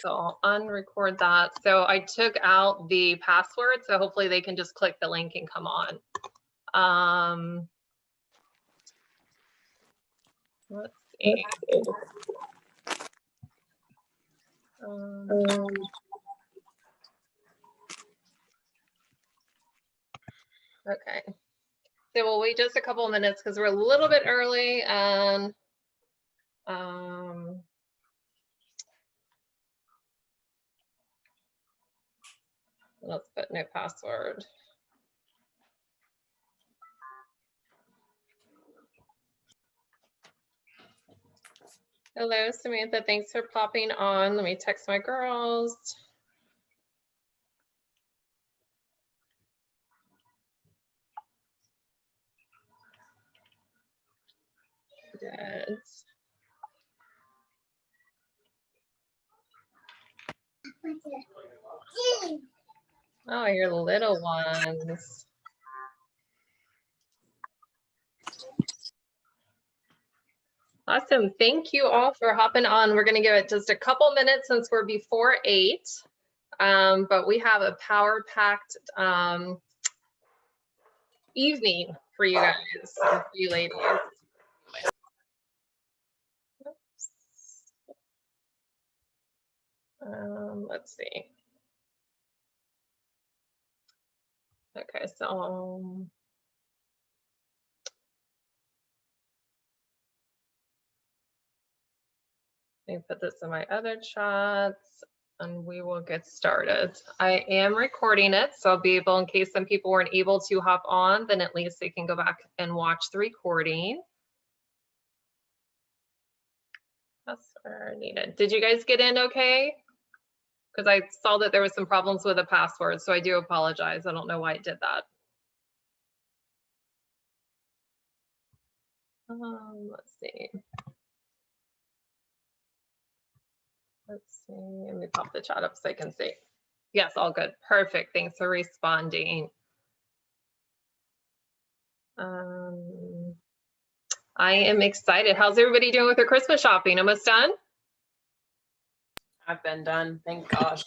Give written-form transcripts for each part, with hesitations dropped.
So I'll unrecord that. So I took out the password, so hopefully they can just click the link and come on. Let's see. Okay. So we'll wait just a couple of minutes because we're a little bit early, and let's put no password. Hello, Samantha. Thanks for popping on. Let me text my girls. Dads. Oh, your little ones. Awesome. Thank you all for hopping on. We're going to give it just a couple minutes since we're before 8. But we have a power-packed evening for you guys, or for you ladies. Let's see. Okay, so let me put this in my other chats and we will get started. I am recording it, so I'll be able, in case some people weren't able to hop on, then at least they can go back and watch the recording. Password needed. Did you guys get in okay? Because I saw that there was some problems with the password, so I do apologize. I don't know why it did that. Let's see. Let's see. Let me pop the chat up so I can see. Yes, all good. Perfect. Thanks for responding. I am excited. How's everybody doing with their Christmas shopping? Almost done? I've been done, thank gosh.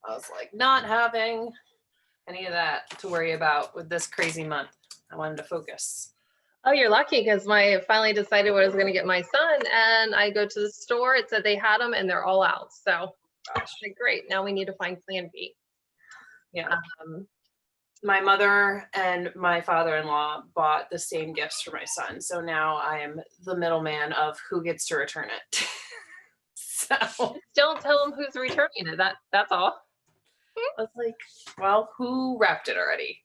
I was like not having any of that to worry about with this crazy month. I wanted to focus. Oh, you're lucky, because I finally decided what I was going to get my son, and I go to the store. It said they had them and they're all out. So great. Now we need to find plan B. Yeah. My mother and my father-in-law bought the same gifts for my son. So now I am the middleman of who gets to return it. So just don't tell them who's returning it. That's all. I was like, well, who wrapped it already?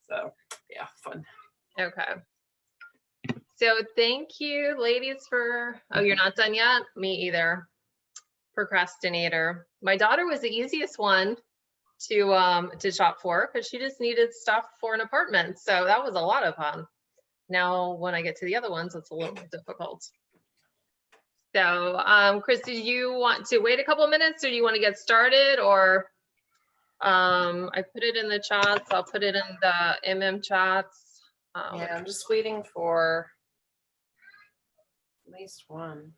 So yeah, fun. Okay. So thank you, ladies, for, oh, you're not done yet? Me either. Procrastinator. My daughter was the easiest one to shop for, because she just needed stuff for an apartment. So that was a lot of fun. Now, when I get to the other ones, it's a little more difficult. So, Chris, did you want to wait a couple of minutes, or do you want to get started? Or I put it in the chats. I'll put it in the MM chats. Yeah, I'm just waiting for at least one.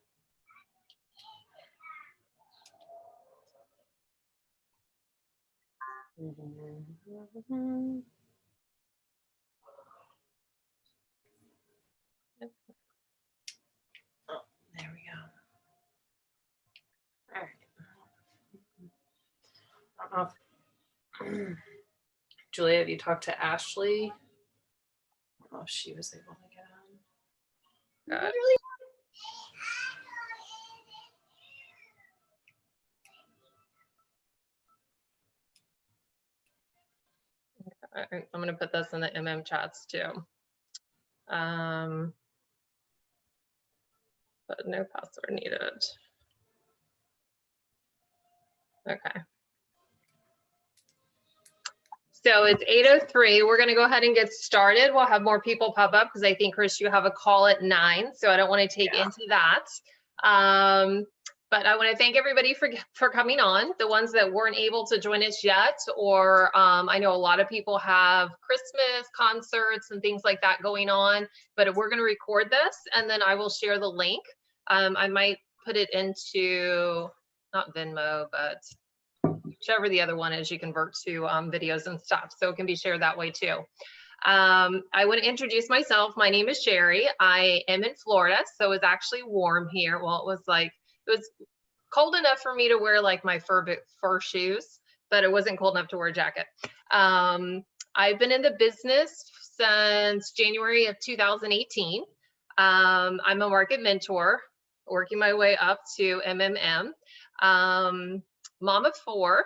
Oh, there we go. All right. Julia, have you talked to Ashley? I don't know if she was able to get on. I'm going to put this in the MM chats too. But no password needed. Okay. So it's 8:03. We're going to go ahead and get started. We'll have more people pop up because I think, Chris, you have a call at 9. So I don't want to take into that. But I want to thank everybody for coming on. The ones that weren't able to join us yet, or I know a lot of people have Christmas concerts and things like that going on, but we're going to record this and then I will share the link. I might put it into, not Venmo, but whichever the other one is, you convert to videos and stuff. So it can be shared that way too. I want to introduce myself. My name is Sherri. I am in Florida, so it's actually warm here. Well, it was cold enough for me to wear like my fur shoes, but it wasn't cold enough to wear a jacket. I've been in the business since January of 2018. I'm a market mentor, working my way up to MMM. Mom of 4,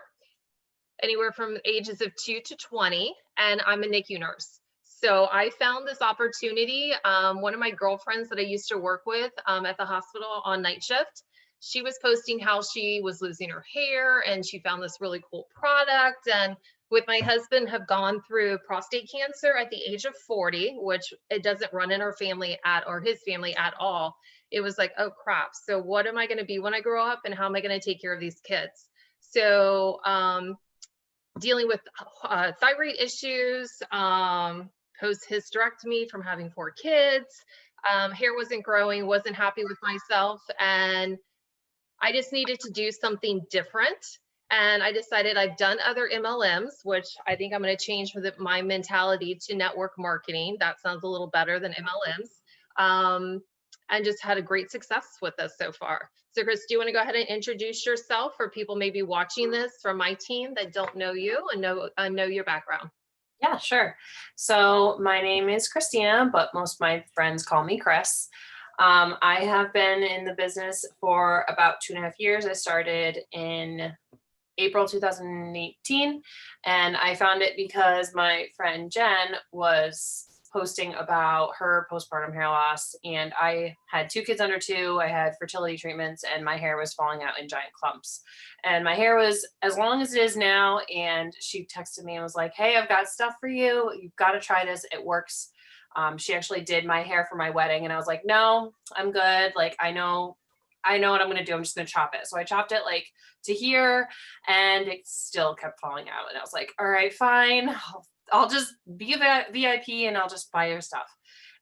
anywhere from ages of 2 to 20, and I'm a NICU nurse. So I found this opportunity. One of my girlfriends that I used to work with at the hospital on night shift, she was posting how she was losing her hair and she found this really cool product. And with my husband have gone through prostate cancer at the age of 40, which it doesn't run in our family or his family at all. It was like, oh crap. So what am I going to be when I grow up, and how am I going to take care of these kids? So dealing with thyroid issues, post hysterectomy from having 4 kids, hair wasn't growing, wasn't happy with myself, and I just needed to do something different. And I decided, I've done other MLMs, which I think I'm going to change my mentality to network marketing. That sounds a little better than MLMs. And just had a great success with this so far. So Chris, do you want to go ahead and introduce yourself for people maybe watching this from my team that don't know you and know your background? Yeah, sure. So my name is Christina, but most of my friends call me Chris. I have been in the business for about 2.5 years. I started in April 2018, and I found it because my friend Jen was posting about her postpartum hair loss, and I had 2 kids under 2. I had fertility treatments, and my hair was falling out in giant clumps, and my hair was as long as it is now. And she texted me and was like, hey, I've got stuff for you. You've got to try this. It works. She actually did my hair for my wedding, and I was like, no, I'm good. Like, I know what I'm going to do. I'm just going to chop it. So I chopped it like to here, and it still kept falling out. And I was like, all right, fine. I'll just be a VIP and I'll just buy your stuff.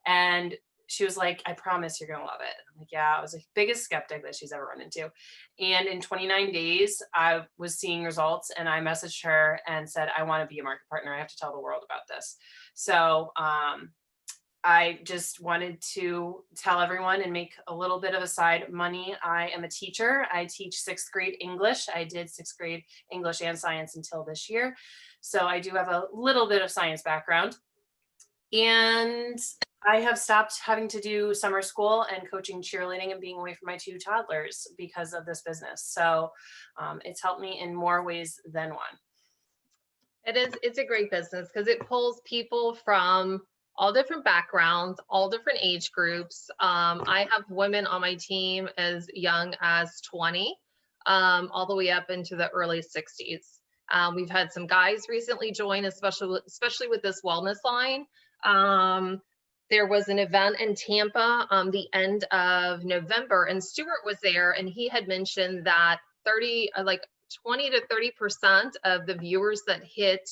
And she was like, I promise you're going to love it. I'm like, yeah, I was the biggest skeptic that she's ever run into. And in 29 days, I was seeing results, and I messaged her and said, I want to be a market partner. I have to tell the world about this. So, I just wanted to tell everyone and make a little bit of a side money. I am a teacher. I teach 6th grade English. I did 6th grade English and science until this year. So I do have a little bit of science background. And I have stopped having to do summer school and coaching cheerleading and being away from my 2 toddlers because of this business. So it's helped me in more ways than one. It's a great business because it pulls people from all different backgrounds, all different age groups. I have women on my team as young as 20, all the way up into the early 60s. We've had some guys recently join, especially with this wellness line. There was an event in Tampa the end of November, and Stuart was there, and he had mentioned that 20 to 30% of the viewers that hit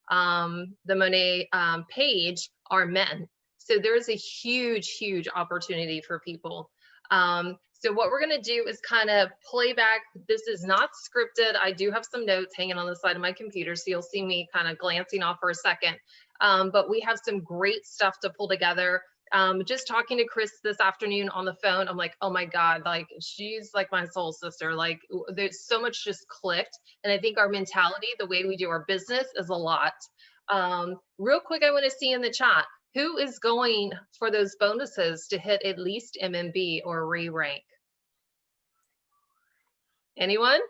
the Monet page are men. So there's a huge opportunity for people. So what we're going to do is kind of play back. This is not scripted. I do have some notes hanging on the side of my computer, so you'll see me kind of glancing off for a second. But we have some great stuff to pull together. Just talking to Chris this afternoon on the phone, I'm like, oh my God, like she's like my soul sister. Like there's so much just clicked. And I think our mentality, the way we do our business is a lot. Real quick, I want to see in the chat, who is going for those bonuses to hit at least MMB or re-rank? Anyone?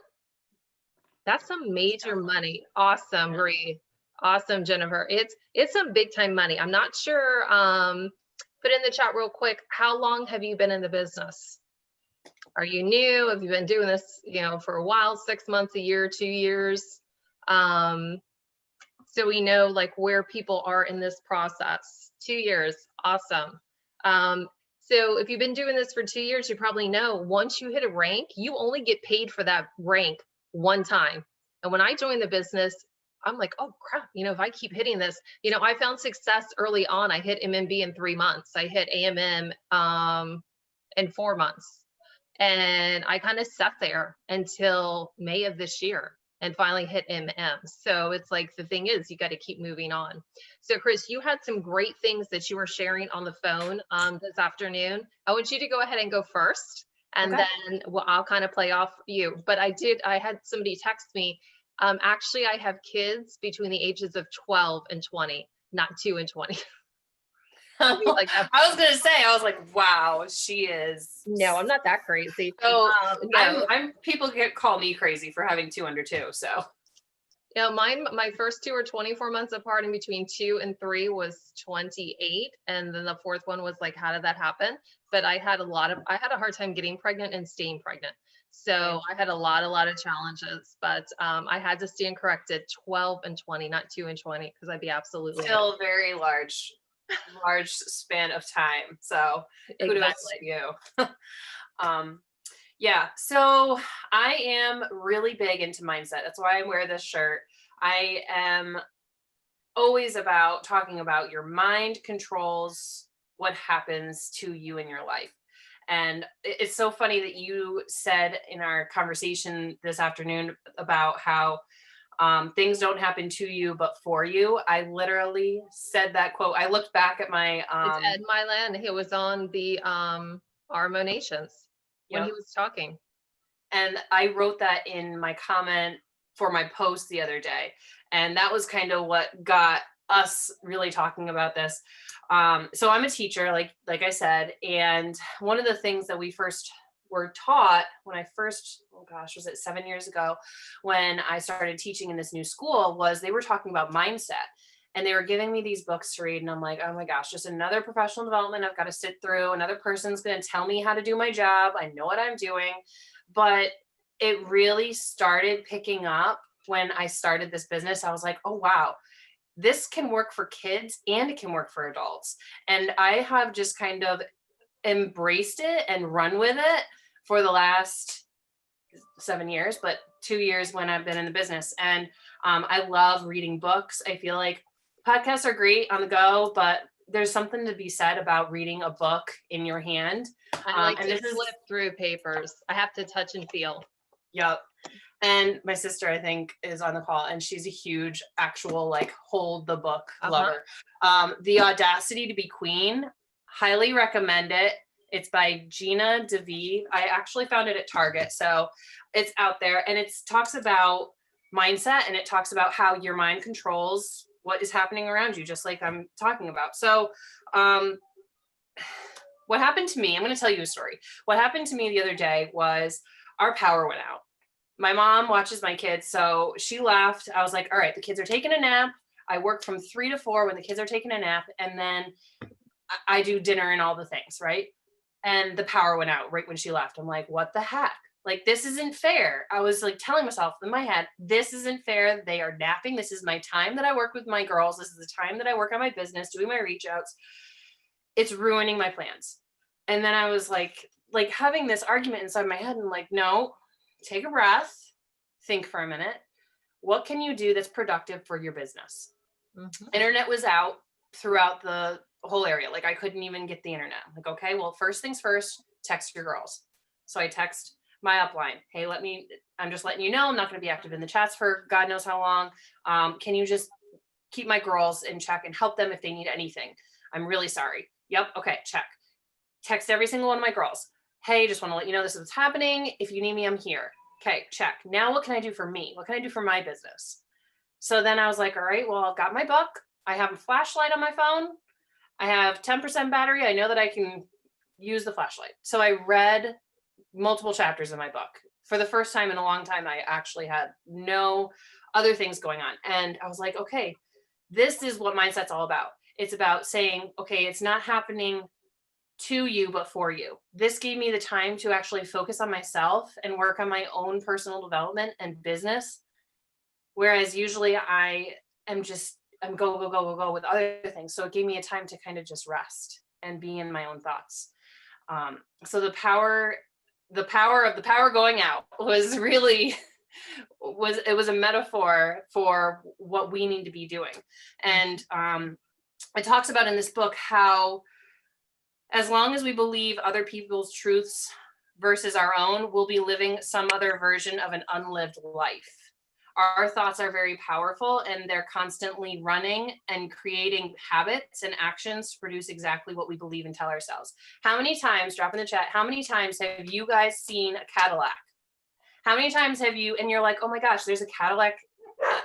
That's some major money. Awesome, Bree. Awesome, Jennifer. It's some big time money. I'm not sure. Put in the chat real quick. How long have you been in the business? Are you new? Have you been doing this, for a while, 6 months, a year, 2 years? So we know like where people are in this process. 2 years. Awesome. So if you've been doing this for 2 years, you probably know once you hit a rank, you only get paid for that rank one time. And when I joined the business, I'm like, oh crap, if I keep hitting this, I found success early on. I hit MMB in 3 months. I hit AMM in 4 months. And I kind of sat there until May of this year and finally hit MM. So it's like, the thing is, you got to keep moving on. So Chris, you had some great things that you were sharing on the phone this afternoon. I want you to go ahead and go first, and Okay. then I'll kind of play off you. But I had somebody text me. Actually, I have kids between the ages of 12 and 20, not 2 and 20. Like, I was gonna say, I was like, wow, she is. no, I'm not that crazy. So No. I'm people call me crazy for having 2 under 2. So You know, my first two are 24 months apart, and between 2 and 3 was 28. And then the fourth one was like, how did that happen? But I had a hard time getting pregnant and staying pregnant. So I had a lot of challenges, but I had to stand corrected 12 and 20, not 2 and 20, because I'd be absolutely still very large span of time. So kudos exactly. to you. Yeah, so I am really big into mindset. That's why I wear this shirt. I am always about talking about your mind controls what happens to you in your life. And it's so funny that you said in our conversation this afternoon about how things don't happen to you, but for you. I literally said that quote. I looked back at my, It's Ed Milan. He was on the Nations when he was talking. and I wrote that in my comment for my post the other day. And that was kind of what got us really talking about this. So I'm a teacher, like I said, and one of the things that we first were taught when I first, oh gosh, was it 7 years ago, when I started teaching in this new school, was they were talking about mindset. And they were giving me these books to read. And I'm like, oh my gosh, just another professional development I've got to sit through. Another person's going to tell me how to do my job. I know what I'm doing. But it really started picking up when I started this business. I was like, oh, wow, this can work for kids and it can work for adults. And I have just kind of embraced it and run with it for the last 7 years, but 2 years when I've been in the business. And I love reading books. I feel like podcasts are great on the go, but there's something to be said about reading a book in your hand. I like to flip through papers. I have to touch and feel. Yep. And my sister, I think, is on the call, and she's a huge actual like hold the book lover. The Audacity to Be Queen, highly recommend it. It's by Gina DeVee. I actually found it at Target, so it's out there, and it talks about mindset, and it talks about how your mind controls what is happening around you, just like I'm talking about. So what happened to me, I'm going to tell you a story. What happened to me the other day was our power went out. My mom watches my kids, so she left. I was like, all right, the kids are taking a nap. I work from 3 to 4 when the kids are taking a nap, and then I do dinner and all the things, right? And the power went out right when she left. I'm like, what the heck? Like, this isn't fair. I was like telling myself in my head, this isn't fair. They are napping. This is my time that I work with my girls. This is the time that I work on my business, doing my reach outs. It's ruining my plans. And then I was like having this argument inside my head, and like, no, take a breath, think for a minute. What can you do that's productive for your business? Mm-hmm. Internet was out throughout the whole area. Like, I couldn't even get the internet. Like, okay, well, first things first, text your girls. So I text my upline. Hey, I'm just letting you know, I'm not going to be active in the chats for God knows how long. Can you just keep my girls in check and help them if they need anything? I'm really sorry. Yep. Okay. Check. Text every single one of my girls. Hey, just want to let you know this is what's happening. If you need me, I'm here. Okay. Check. Now what can I do for me? What can I do for my business? So then I was like, all right, well, I've got my book. I have a flashlight on my phone. I have 10% battery. I know that I can use the flashlight. So I read multiple chapters of my book. For the first time in a long time, I actually had no other things going on. And I was like, okay, this is what mindset's all about. It's about saying, okay, it's not happening to you, but for you. This gave me the time to actually focus on myself and work on my own personal development and business. Whereas usually I'm go with other things. So it gave me a time to kind of just rest and be in my own thoughts. So the power of the power going out was really it was a metaphor for what we need to be doing. And it talks about in this book how as long as we believe other people's truths versus our own, we'll be living some other version of an unlived life. Our thoughts are very powerful, and they're constantly running and creating habits and actions to produce exactly what we believe and tell ourselves. How many times, drop in the chat, how many times have you guys seen a Cadillac? How many times have you, and you're like, oh my gosh, there's a Cadillac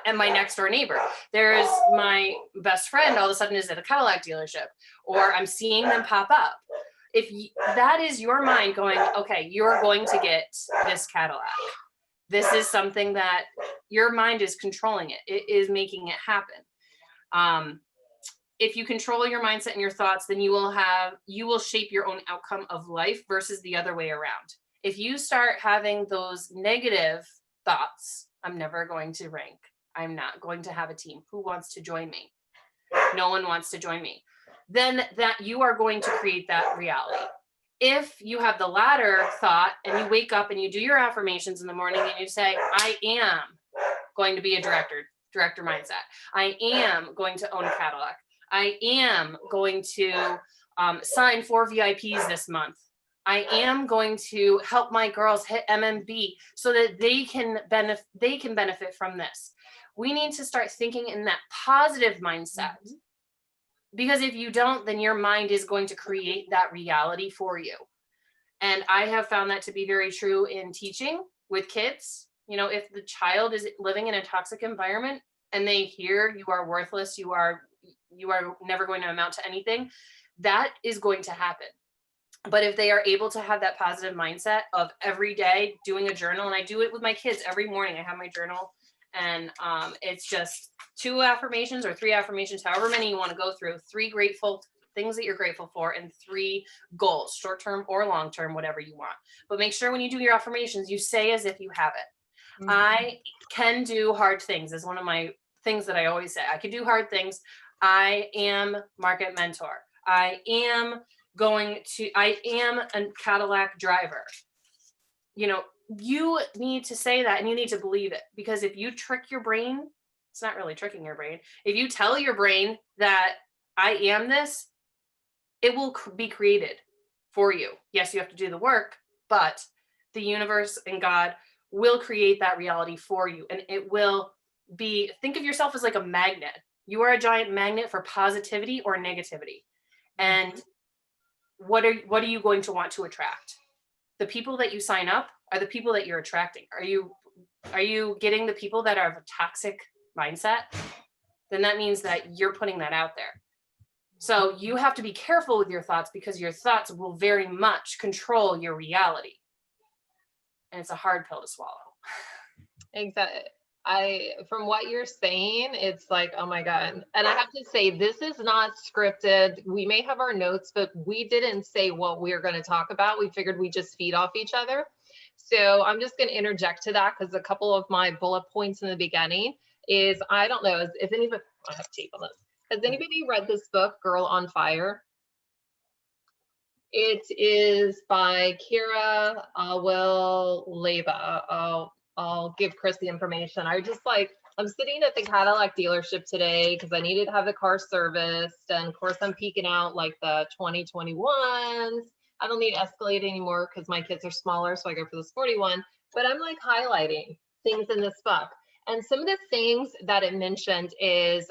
and my next door neighbor. There's my best friend all of a sudden is at a Cadillac dealership, or I'm seeing them pop up. If that is your mind going, okay, you're going to get this Cadillac. This is something that your mind is controlling it. It is making it happen. If you control your mindset and your thoughts, then you will shape your own outcome of life versus the other way around. If you start having those negative thoughts, I'm never going to rank. I'm not going to have a team. Who wants to join me? No one wants to join me. Then that you are going to create that reality. If you have the latter thought and you wake up and you do your affirmations in the morning and you say, I am going to be a director mindset. I am going to own a Cadillac. I am going to sign 4 VIPs this month. I am going to help my girls hit MMB so that they can benefit from this. We need to start thinking in that positive mindset. Mm-hmm. Because if you don't, then your mind is going to create that reality for you. And I have found that to be very true in teaching with kids. You know, if the child is living in a toxic environment and they hear you are worthless, you are never going to amount to anything, that is going to happen. But if they are able to have that positive mindset of every day doing a journal, and I do it with my kids every morning, I have my journal, and it's just 2 affirmations or 3 affirmations, however many you want to go through, 3 grateful things that you're grateful for, and 3 goals, short-term or long-term, whatever you want. But make sure when you do your affirmations, you say as if you have it. Mm-hmm. I can do hard things is one of my things that I always say. I can do hard things. I am market mentor. I am a Cadillac driver. You know, you need to say that and you need to believe it, because if you trick your brain, it's not really tricking your brain. If you tell your brain that I am this, it will be created for you. Yes, you have to do the work, but the universe and God will create that reality for you. And it will be, think of yourself as like a magnet. You are a giant magnet for positivity or negativity. And what are you going to want to attract? The people that you sign up are the people that you're attracting. Are you getting the people that are of a toxic mindset? Then that means that you're putting that out there. So you have to be careful with your thoughts, because your thoughts will very much control your reality. And it's a hard pill to swallow. Exactly. From what you're saying, it's like, oh my God. And I have to say, this is not scripted. We may have our notes, but we didn't say what we're going to talk about. We figured we just feed off each other. So I'm just going to interject to that, because a couple of my bullet points in the beginning is, I don't know if anybody, I have tape on this. Has anybody read this book, Girl on Fire? It is by Kira Leba. I'll give Chris the information. I'm sitting at the Cadillac dealership today because I needed to have the car serviced. And of course, I'm peeking out like the 2021s. I don't need Escalade anymore because my kids are smaller, so I go for the sporty one. But I'm like highlighting things in this book. And some of the things that it mentioned is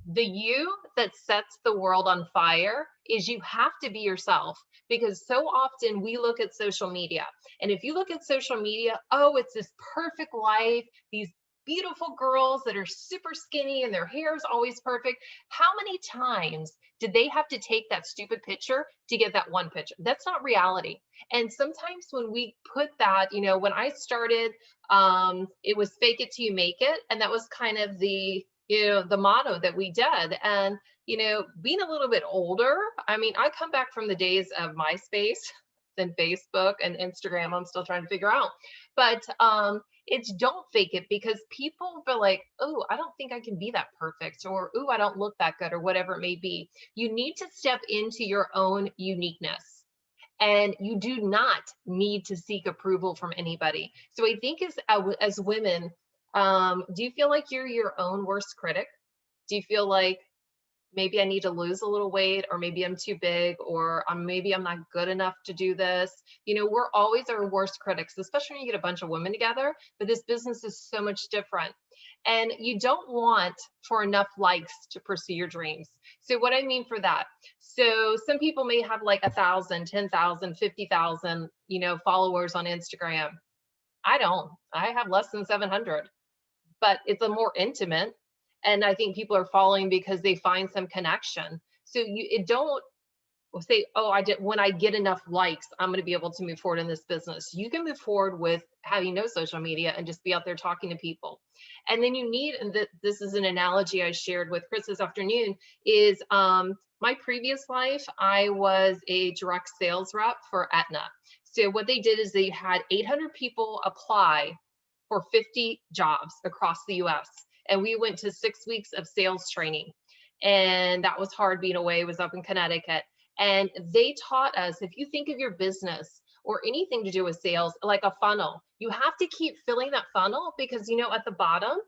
the you that sets the world on fire is you have to be yourself, because so often we look at social media, and if you look at social media, oh, it's this perfect life, these beautiful girls that are super skinny and their hair is always perfect. How many times did they have to take that stupid picture to get that one picture? That's not reality. And sometimes when we put that, you know, when I started, it was fake it till you make it. And that was kind of the motto that we did. And, you know, being a little bit older, I mean, I come back from the days of MySpace and Facebook and Instagram. I'm still trying to figure out, but it's don't fake it, because people feel like, oh, I don't think I can be that perfect, or, oh, I don't look that good, or whatever it may be. You need to step into your own uniqueness, and you do not need to seek approval from anybody. So I think as women, do you feel like you're your own worst critic? Do you feel like maybe I need to lose a little weight, or maybe I'm too big, or maybe I'm not good enough to do this. You know, we're always our worst critics, especially when you get a bunch of women together, but this business is so much different. And you don't want for enough likes to pursue your dreams. So what I mean for that, so some people may have like 1,000, 10,000, 50,000, you know, followers on Instagram. I don't. I have less than 700, but it's a more intimate. And I think people are following because they find some connection. So it don't say, oh, I did, when I get enough likes, I'm going to be able to move forward in this business. You can move forward with having no social media and just be out there talking to people. And then you need, and this is an analogy I shared with Chris this afternoon, is my previous life, I was a direct sales rep for Aetna. So what they did is they had 800 people apply for 50 jobs across the US. And we went to 6 weeks of sales training. And that was hard being away. It was up in Connecticut. And they taught us, if you think of your business or anything to do with sales like a funnel, you have to keep filling that funnel, because, you know, at the bottom,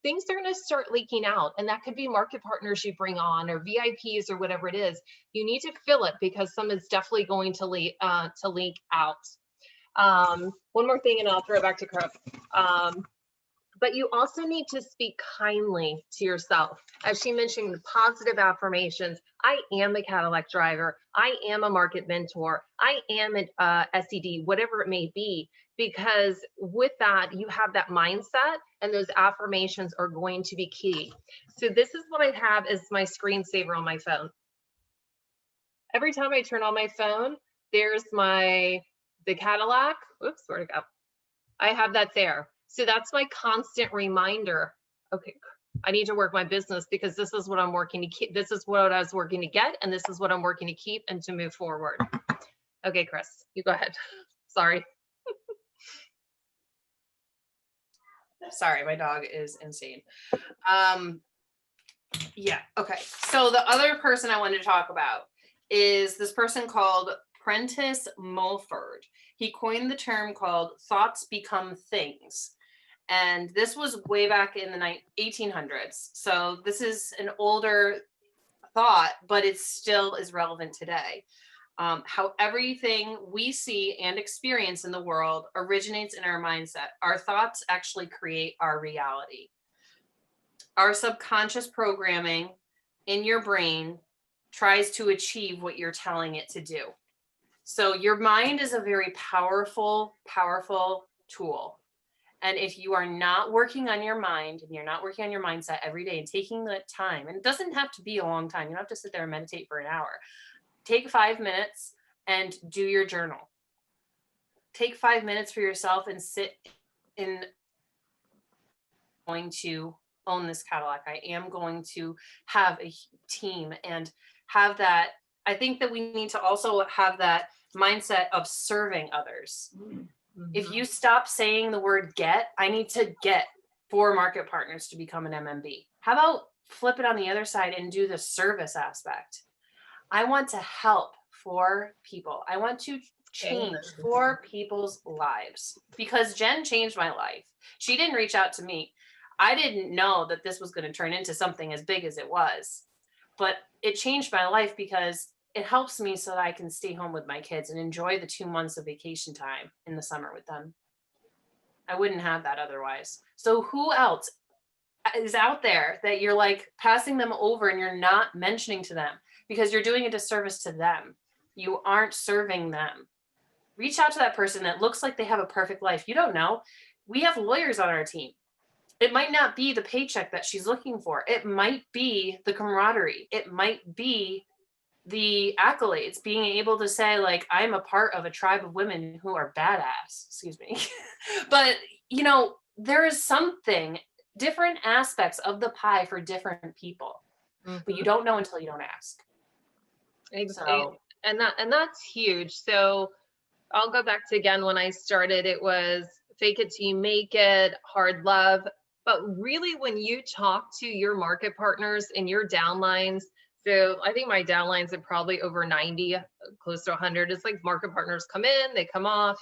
things are going to start leaking out. And that could be market partners you bring on, or VIPs, or whatever it is. You need to fill it, because some is definitely going to leak out. One more thing, and I'll throw it back to Chris. But you also need to speak kindly to yourself. As she mentioned, the positive affirmations. I am a Cadillac driver. I am a market mentor. I am an SED, whatever it may be, because with that, you have that mindset, and those affirmations are going to be key. So this is what I have as my screensaver on my phone. Every time I turn on my phone, there's the Cadillac. Oops, where'd it go? I have that there. So that's my constant reminder. Okay, I need to work my business, because this is what I'm working to keep. This is what I was working to get, and this is what I'm working to keep and to move forward. Okay, Chris, you go ahead. Sorry. Sorry, my dog is insane. Yeah, okay. So the other person I wanted to talk about is this person called Prentice Mulford. He coined the term called thoughts become things. And this was way back in the 1800s. So this is an older thought, but it still is relevant today. How everything we see and experience in the world originates in our mindset. Our thoughts actually create our reality. Our subconscious programming in your brain tries to achieve what you're telling it to do. So your mind is a very powerful, powerful tool. And if you are not working on your mind, and you're not working on your mindset every day and taking the time, and it doesn't have to be a long time. You don't have to sit there and meditate for an hour. Take 5 minutes and do your journal. Take 5 minutes for yourself and sit in. Going to own this Cadillac. I am going to have a team and have that. I think that we need to also have that mindset of serving others. Mm-hmm. If you stop saying the word get, I need to get 4 market partners to become an MMB. How about flip it on the other side and do the service aspect? I want to help 4 people. I want to change 4 people's lives, because Jen changed my life. She didn't reach out to me. I didn't know that this was going to turn into something as big as it was, but it changed my life because it helps me so that I can stay home with my kids and enjoy the 2 months of vacation time in the summer with them. I wouldn't have that otherwise. So who else is out there that you're like passing them over and you're not mentioning to them because you're doing a disservice to them? You aren't serving them. Reach out to that person that looks like they have a perfect life. You don't know. We have lawyers on our team. It might not be the paycheck that she's looking for. It might be the camaraderie. It might be the accolades, being able to say, like, I'm a part of a tribe of women who are badass, excuse me. But, you know, there is something, different aspects of the pie for different people, but you don't know until you don't ask. Exactly. So, and that's huge. So I'll go back to, again, when I started, it was fake it till you make it, hard love. But really, when you talk to your market partners and your downlines, so I think my downlines are probably over 90, close to 100. It's like market partners come in, they come off.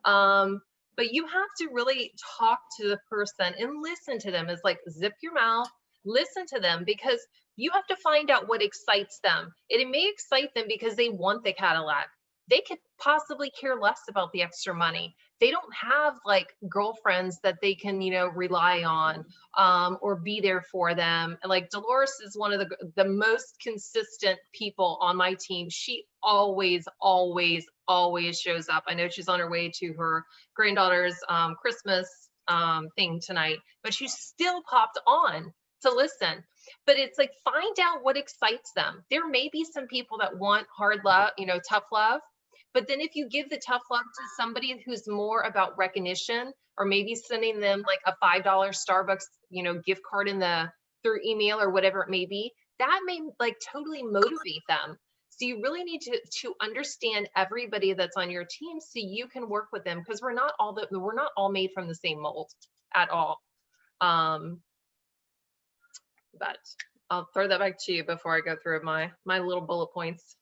But you have to really talk to the person and listen to them. It's like zip your mouth, listen to them, because You have to find out what excites them. It may excite them because they want the Cadillac. They could possibly care less about the extra money. They don't have like girlfriends that they can, rely on, or be there for them. And like Dolores is one of the most consistent people on my team. She always, always, always shows up. I know she's on her way to her granddaughter's Christmas thing tonight, but she still popped on to listen. But it's like, find out what excites them. There may be some people that want hard love, tough love. But then if you give the tough love to somebody who's more about recognition, or maybe sending them like a $5 Starbucks, gift card through email or whatever it may be, that may like totally motivate them. So you really need to understand everybody that's on your team so you can work with them, because we're not all made from the same mold at all. But I'll throw that back to you before I go through my little bullet points.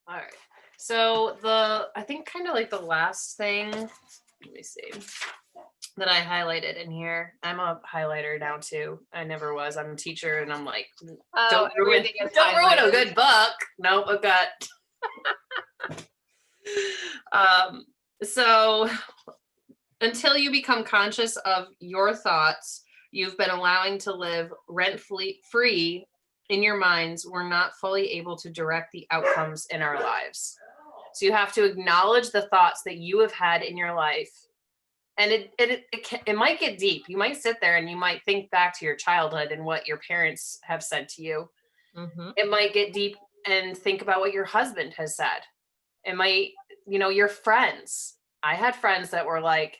All right. So I think kind of like the last thing, let me see, that I highlighted in here. I'm a highlighter now too. I never was. I'm a teacher and I'm like, don't ruin a good book. Nope, I've got. So until you become conscious of your thoughts, you've been allowing to live rent-free in your minds. We're not fully able to direct the outcomes in our lives. So you have to acknowledge the thoughts that you have had in your life. And it might get deep. You might sit there and you might think back to your childhood and what your parents have said to you. Mm-hmm. It might get deep and think about what your husband has said. It might, your friends. I had friends that were like,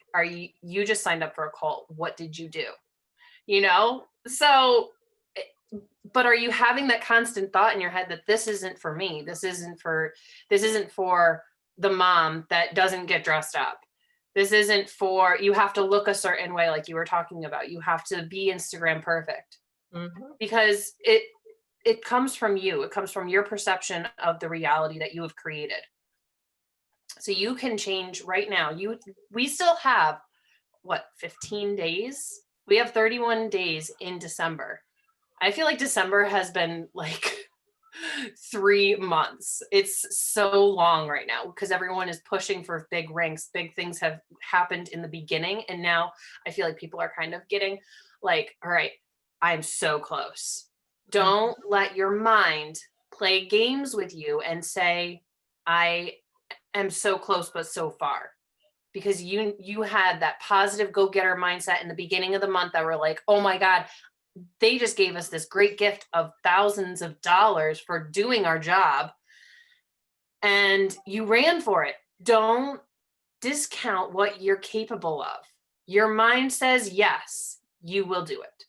you just signed up for a cult. What did you do? So, but are you having that constant thought in your head that this isn't for me? This isn't for the mom that doesn't get dressed up. This isn't for, you have to look a certain way, like you were talking about. You have to be Instagram perfect. Mm-hmm. Because it comes from you. It comes from your perception of the reality that you have created. So you can change right now. We still have 15 days? We have 31 days in December. I feel like December has been like 3 months. It's so long right now because everyone is pushing for big ranks. Big things have happened in the beginning. And now I feel like people are kind of getting like, all right, I'm so close. Don't let your mind play games with you and say, I am so close, but so far. Because you had that positive go-getter mindset in the beginning of the month that were like, oh my God, they just gave us this great gift of thousands of dollars for doing our job. And you ran for it. Don't discount what you're capable of. Your mind says, yes, you will do it.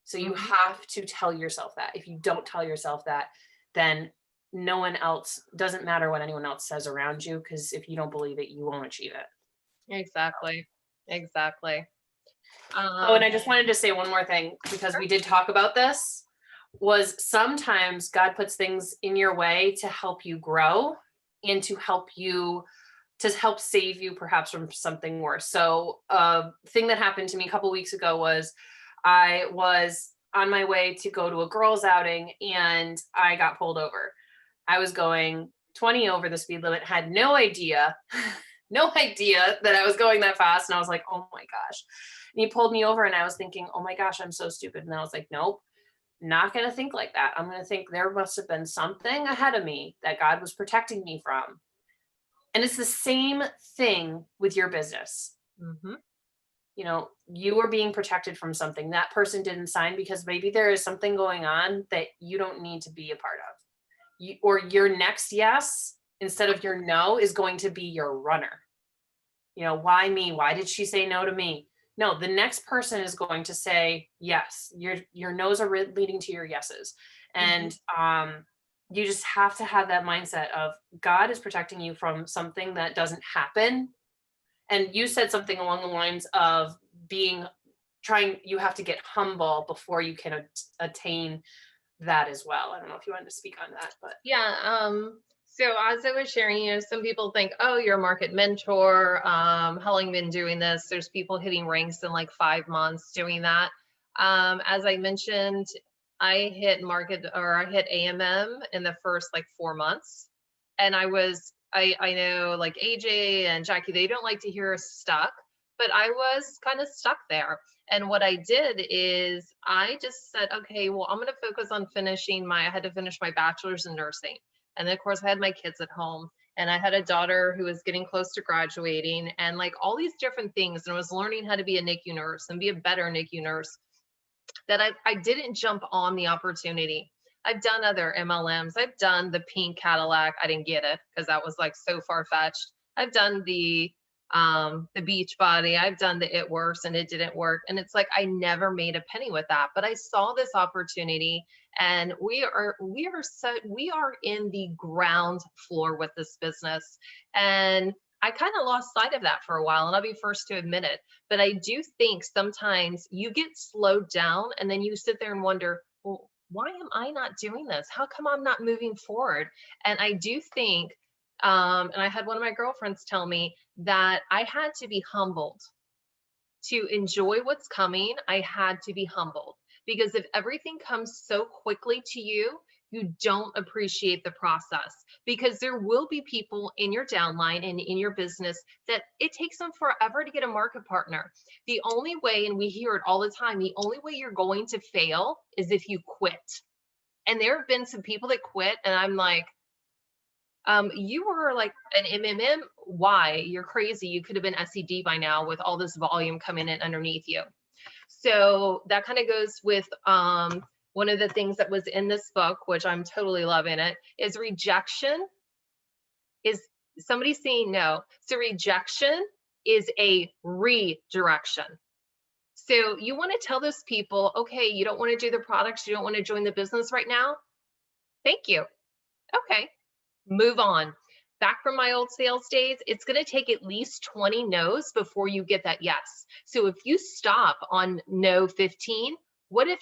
So you have to tell yourself that. If you don't tell yourself that, then no one else, doesn't matter what anyone else says around you, because if you don't believe it, you won't achieve it. Exactly. And I just wanted to say one more thing, because we did talk about this, was sometimes God puts things in your way to help you grow and to help save you perhaps from something worse. So a thing that happened to me a couple weeks ago was I was on my way to go to a girls' outing and I got pulled over. I was going 20 over the speed limit, had no idea that I was going that fast. And I was like, oh my gosh. And he pulled me over and I was thinking, oh my gosh, I'm so stupid. And I was like, nope, not going to think like that. I'm going to think there must have been something ahead of me that God was protecting me from. And it's the same thing with your business. Mm-hmm. You are being protected from something that person didn't sign because maybe there is something going on that you don't need to be a part of. Or your next yes, instead of your no, is going to be your runner. Why me? Why did she say no to me? No, the next person is going to say yes. Your no's are leading to your yeses. And you just have to have that mindset of God is protecting you from something that doesn't happen. And you said something along the lines of you have to get humble before you can attain that as well. I don't know if you wanted to speak on that, but yeah. So as I was sharing, some people think, oh, you're a market mentor. How long have you been doing this? There's people hitting ranks in like 5 months doing that. As I mentioned, I hit AMM in the first like 4 months. And I know like AJ and Jackie, they don't like to hear us stuck, but I was kind of stuck there. And what I did is I just said, okay, well, I'm going to focus on I had to finish my bachelor's in nursing. And then of course I had my kids at home, and I had a daughter who was getting close to graduating, and like all these different things. And I was learning how to be a NICU nurse and be a better NICU nurse, that I didn't jump on the opportunity. I've done other MLMs. I've done the pink Cadillac. I didn't get it because that was like so far fetched. I've done the beach body. I've done the it works and it didn't work. And it's like, I never made a penny with that, but I saw this opportunity, and we are in the ground floor with this business. And I kind of lost sight of that for a while, and I'll be first to admit it. But I do think sometimes you get slowed down and then you sit there and wonder, well, why am I not doing this? How come I'm not moving forward? And I do think, and I had one of my girlfriends tell me that I had to be humbled to enjoy what's coming. I had to be humbled, because if everything comes so quickly to you, you don't appreciate the process, because there will be people in your downline and in your business that it takes them forever to get a market partner. The only way, and we hear it all the time, the only way you're going to fail is if you quit. And there have been some people that quit, and I'm like, you were like an MMM. Why? You're crazy. You could have been SED by now with all this volume coming in underneath you. So that kind of goes with one of the things that was in this book, which I'm totally loving it, is rejection is somebody saying no. So rejection is a redirection. So you want to tell those people, okay, you don't want to do the products, you don't want to join the business right now. Thank you. Okay, move on. Back from my old sales days, it's going to take at least 20 no's before you get that yes. So if you stop on no 15, what if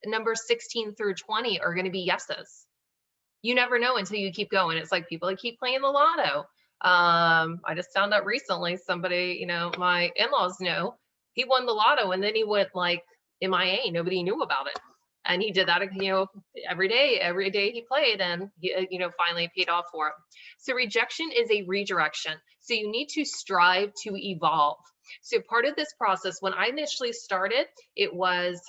number 16 through 20 are going to be yeses? You never know until you keep going. It's like people that keep playing the lotto. I just found out recently, somebody, my in-laws know, he won the lotto and then he went like MIA. Nobody knew about it. And he did that, every day he played, and he, finally paid off for it. So rejection is a redirection. So you need to strive to evolve. So part of this process, when I initially started, it was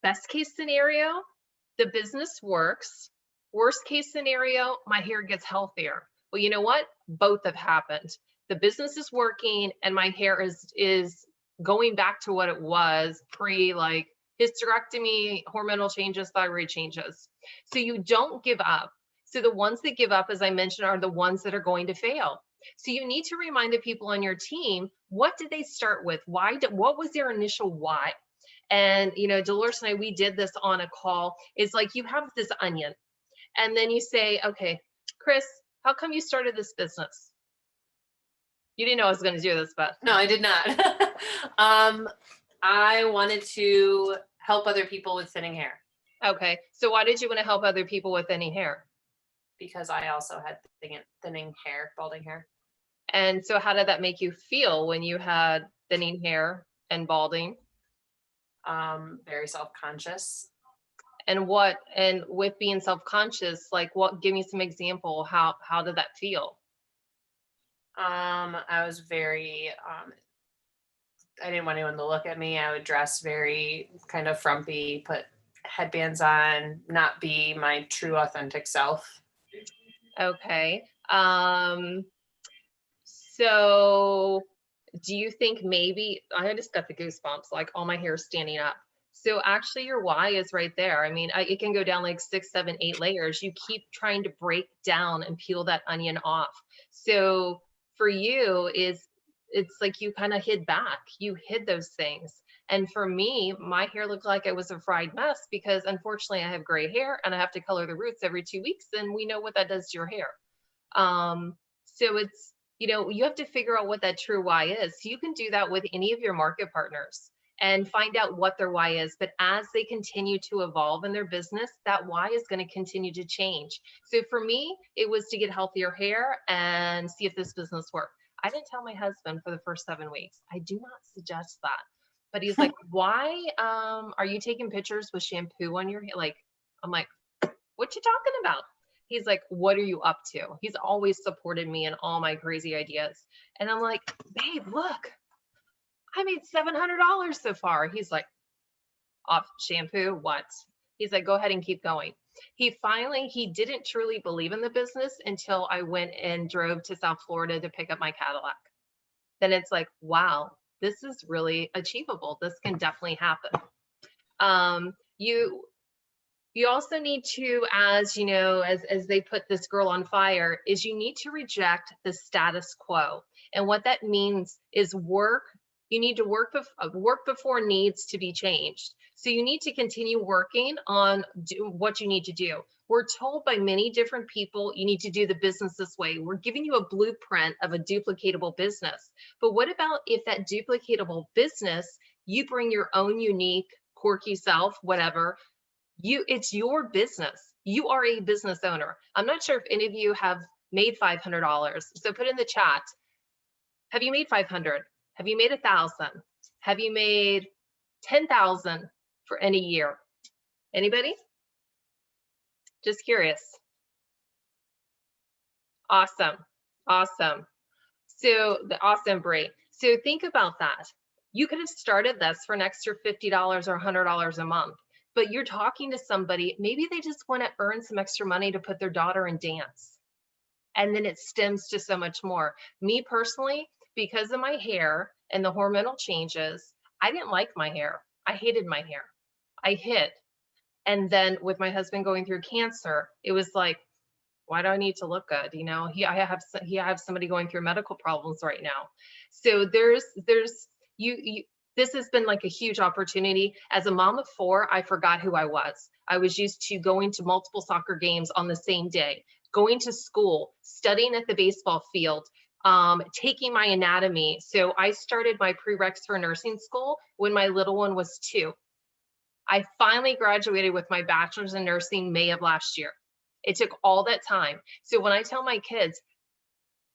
best case scenario, the business works. Worst case scenario, my hair gets healthier. Well, you know what? Both have happened. The business is working and my hair is going back to what it was pre like hysterectomy, hormonal changes, thyroid changes. So you don't give up. So the ones that give up, as I mentioned, are the ones that are going to fail. So you need to remind the people on your team, what did they start with? What was their initial why? And, Dolores and I, we did this on a call. It's like you have this onion and then you say, okay, Chris, how come you started this business? You didn't know I was going to do this, but. No, I did not. I wanted to help other people with thinning hair. Okay. So why did you want to help other people with thinning hair? Because I also had thinning hair, balding hair. And so how did that make you feel when you had thinning hair and balding? Very self-conscious. And with being self-conscious, like give me some example. How did that feel? I was very, I didn't want anyone to look at me. I would dress very kind of frumpy, put headbands on, not be my true authentic self. Okay. So do you think maybe, I just got the goosebumps, like all my hair standing up. So actually your why is right there. I mean, it can go down like 6, 7, 8 layers. You keep trying to break down and peel that onion off. So for you it's like you kind of hid back. You hid those things. And for me, my hair looked like it was a fried mess because unfortunately I have gray hair and I have to color the roots every 2 weeks. And we know what that does to your hair. So it's, you have to figure out what that true why is. So you can do that with any of your market partners and find out what their why is. But as they continue to evolve in their business, that why is going to continue to change. So for me, it was to get healthier hair and see if this business worked. I didn't tell my husband for the first 7 weeks. I do not suggest that. But he's like, why are you taking pictures with shampoo on your hair? Like, I'm like, what you talking about? He's like, what are you up to? He's always supported me in all my crazy ideas. And I'm like, babe, look, I made $700 so far. He's like, off shampoo? What? He's like, go ahead and keep going. He didn't truly believe in the business until I went and drove to South Florida to pick up my Cadillac. Then it's like, wow, this is really achievable. This can definitely happen. You also need to, as you know, as they put this girl on fire, is you need to reject the status quo. And what that means is you need to work before needs to be changed. So you need to continue working on what you need to do. We're told by many different people, you need to do the business this way. We're giving you a blueprint of a duplicatable business. But what about if that duplicatable business, you bring your own unique, quirky self, whatever, it's your business. You are a business owner. I'm not sure if any of you have made $500. So put in the chat, have you made 500? Have you made 1,000? Have you made 10,000 for any year? Anybody? Just curious. Awesome. Awesome. So awesome, Brie. So think about that. You could have started this for an extra $50 or $100 a month, but you're talking to somebody, maybe they just want to earn some extra money to put their daughter in dance. And then it stems to so much more. Me personally, because of my hair and the hormonal changes, I didn't like my hair. I hated my hair. I hid. And then with my husband going through cancer, it was like, why do I need to look good? You know, I have somebody going through medical problems right now. So this has been like a huge opportunity. As a mom of 4, I forgot who I was. I was used to going to multiple soccer games on the same day, going to school, studying at the baseball field, taking my anatomy. So I started my prereqs for nursing school when my little one was 2. I finally graduated with my bachelor's in nursing May of last year. It took all that time. So when I tell my kids,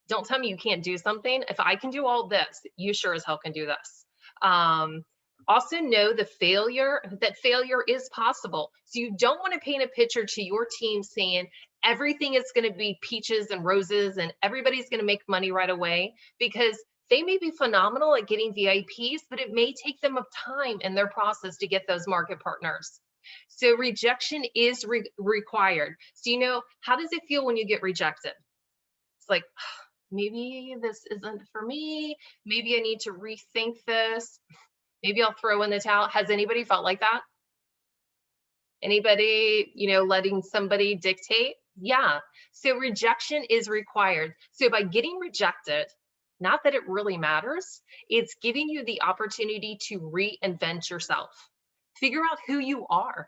don't tell me you can't do something. If I can do all this, you sure as hell can do this. Also know that failure is possible. So you don't want to paint a picture to your team saying everything is going to be peaches and roses and everybody's going to make money right away, because they may be phenomenal at getting VIPs, but it may take them time in their process to get those market partners. So rejection is required. So, you know, how does it feel when you get rejected? It's like, maybe this isn't for me. Maybe I need to rethink this. Maybe I'll throw in the towel. Has anybody felt like that? Anybody, you know, letting somebody dictate? Yeah. So rejection is required. So by getting rejected, not that it really matters, it's giving you the opportunity to reinvent yourself. Figure out who you are.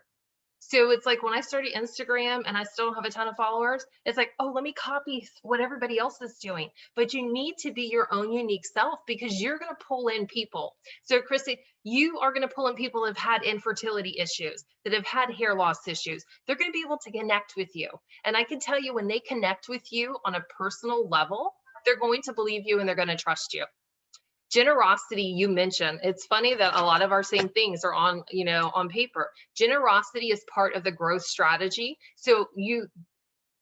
So it's like when I started Instagram and I still don't have a ton of followers, it's like, oh, let me copy what everybody else is doing. But you need to be your own unique self, because you're going to pull in people. So Chrissy, you are going to pull in people that have had infertility issues, that have had hair loss issues. They're going to be able to connect with you. And I can tell you, when they connect with you on a personal level, they're going to believe you and they're going to trust you. Generosity, you mentioned. It's funny that a lot of our same things are on, you know, on paper. Generosity is part of the growth strategy. So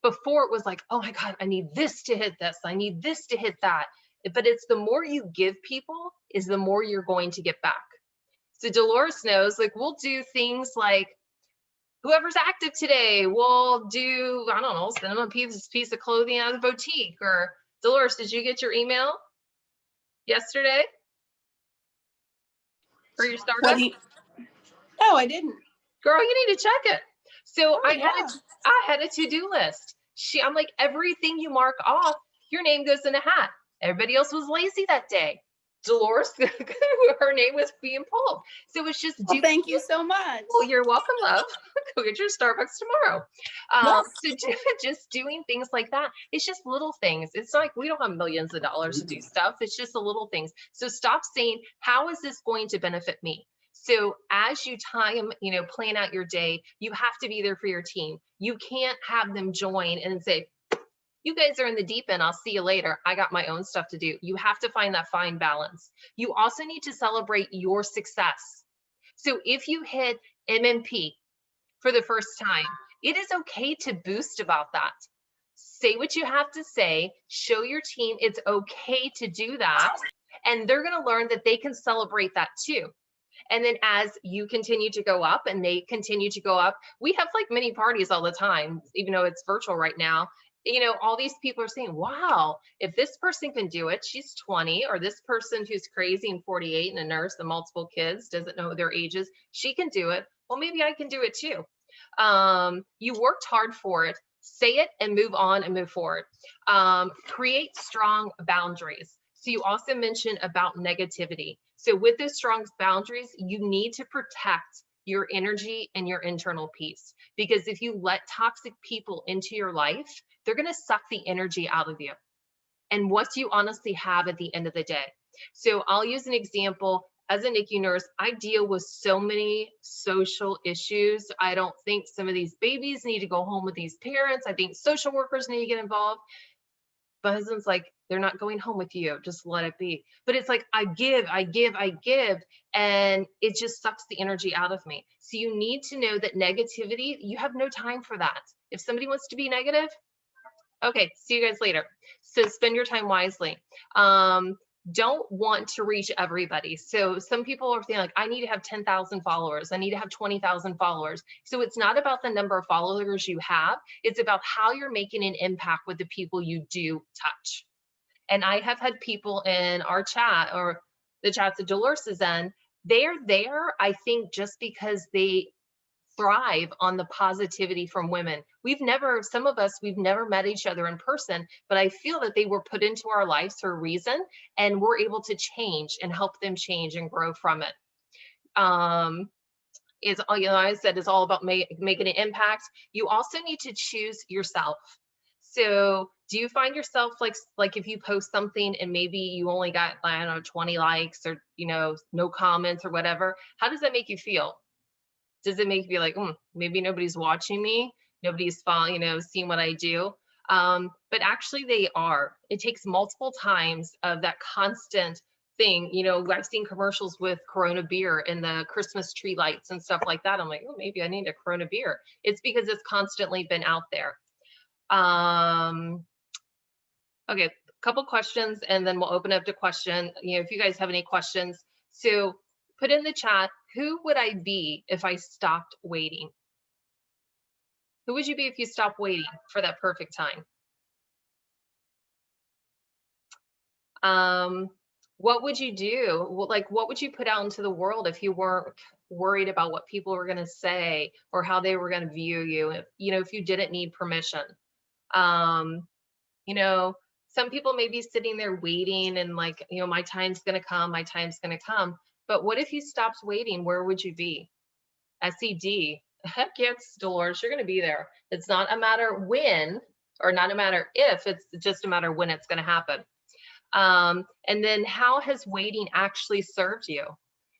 before it was like, oh my God, I need this to hit this. I need this to hit that. But it's the more you give people is the more you're going to get back. So Dolores knows, like, we'll do things like, whoever's active today, we'll do, I don't know, send them a piece of clothing out of the boutique. Or Dolores, did you get your email yesterday for your Starbucks? No, I didn't. Girl, you need to check it. So I had a to-do list. I'm like, everything you mark off, your name goes in a hat. Everybody else was lazy that day. Dolores, her name was being pulled. So it's just, thank you so much. Well, you're welcome, love. Go get your Starbucks tomorrow. Yes. So just doing things like that, it's just little things. It's not like we don't have millions of dollars to do stuff. It's just the little things. So stop saying, how is this going to benefit me? So as you plan out your day, you have to be there for your team. You can't have them join and say, You guys are in the deep end. I'll see you later. I got my own stuff to do. You have to find that fine balance. You also need to celebrate your success. So if you hit MMP for the first time, it is okay to boost about that. Say what you have to say, show your team it's okay to do that, and they're going to learn that they can celebrate that too. And then as you continue to go up and they continue to go up, we have like mini parties all the time, even though it's virtual right now. You know, all these people are saying, wow, if this person can do it, she's 20, or this person who's crazy and 48 and a nurse and multiple kids, doesn't know their ages, she can do it. Well, maybe I can do it too. You worked hard for it. Say it and move on and move forward. Create strong boundaries. So you also mentioned about negativity. So with those strong boundaries, you need to protect your energy and your internal peace. Because if you let toxic people into your life, they're going to suck the energy out of you. And what do you honestly have at the end of the day? So I'll use an example. As a NICU nurse, I deal with so many social issues. I don't think some of these babies need to go home with these parents. I think social workers need to get involved. My husband's like, they're not going home with you. Just let it be. But it's like, I give, and it just sucks the energy out of me. So you need to know that negativity, you have no time for that. If somebody wants to be negative, okay, see you guys later. So spend your time wisely. Don't want to reach everybody. So some people are thinking like, I need to have 10,000 followers. I need to have 20,000 followers. So it's not about the number of followers you have. It's about how you're making an impact with the people you do touch. And I have had people in our chat or the chats that Dolores is in, they're there, I think, just because they thrive on the positivity from women. Some of us, we've never met each other in person, but I feel that they were put into our lives for a reason, and we're able to change and help them change and grow from it. Is, you know, I said it's all about making an impact. You also need to choose yourself. So do you find yourself like if you post something and maybe you only got, I don't know, 20 likes or, you know, no comments or whatever, how does that make you feel? Does it make you like, maybe nobody's watching me, nobody's following, you know, seeing what I do? But actually they are. It takes multiple times of that constant thing. You know, I've seen commercials with Corona beer and the Christmas tree lights and stuff like that. I'm like, oh, maybe I need a Corona beer. It's because it's constantly been out there. Okay, a couple questions and then we'll open up to question. You know, if you guys have any questions. So put in the chat, who would I be if I stopped waiting? Who would you be if you stopped waiting for that perfect time? What would you do? Like, what would you put out into the world if you weren't worried about what people were going to say or how they were going to view you? You know, if you didn't need permission. You know, some people may be sitting there waiting and like, you know, my time's going to come, my time's going to come. But what if you stopped waiting? Where would you be? SED. Heck yes, Dolores, you're going to be there. It's not a matter when or not a matter if, it's just a matter when it's going to happen. And then how has waiting actually served you?